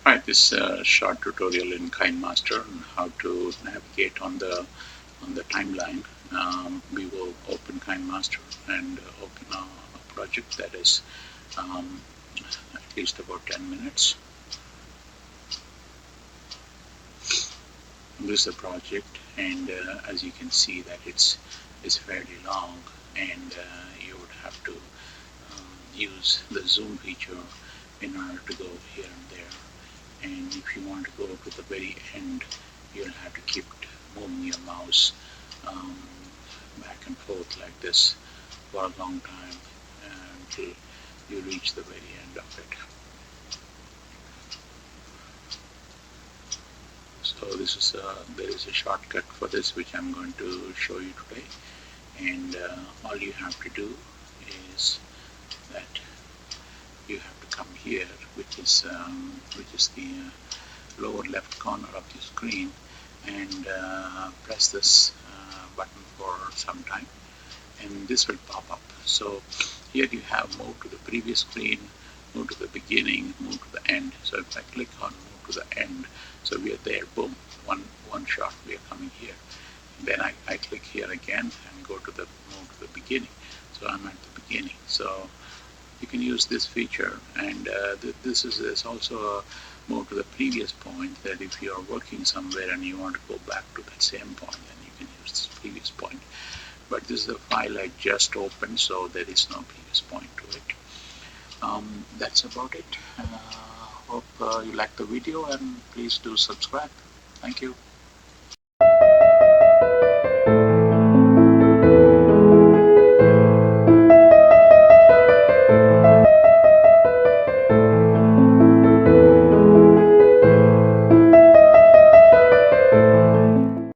Hi, this short tutorial in KineMaster on how to navigate on the timeline. We will open KineMaster and open a project that is at least about 10 minutes. This is the project, and as you can see that it's fairly long, and you would have to use the zoom feature in order to go here and there. And if you want to go to the very end, you'll have to keep moving your mouse um, back and forth like this for a long time until you reach the very end of it. So this is there is a shortcut for this which I'm going to show you today, and all you have to do is that you have to come here, which is the lower left corner of the screen, and press this button for some time, and this will pop up. So here you have move to the previous screen, move to the beginning, move to the end. So if I click on move to the end, so we are there, boom, one shot, we are coming here. And then I click here again and go to the move to the beginning. So I'm at the beginning. So you can use this feature, and there's also a move to the previous point, that if you are working somewhere and you want to go back to that same point, then you can use this previous point. But this is a file I just opened, so there is no previous point to it. That's about it. Hope you like the video, and please do subscribe. Thank you.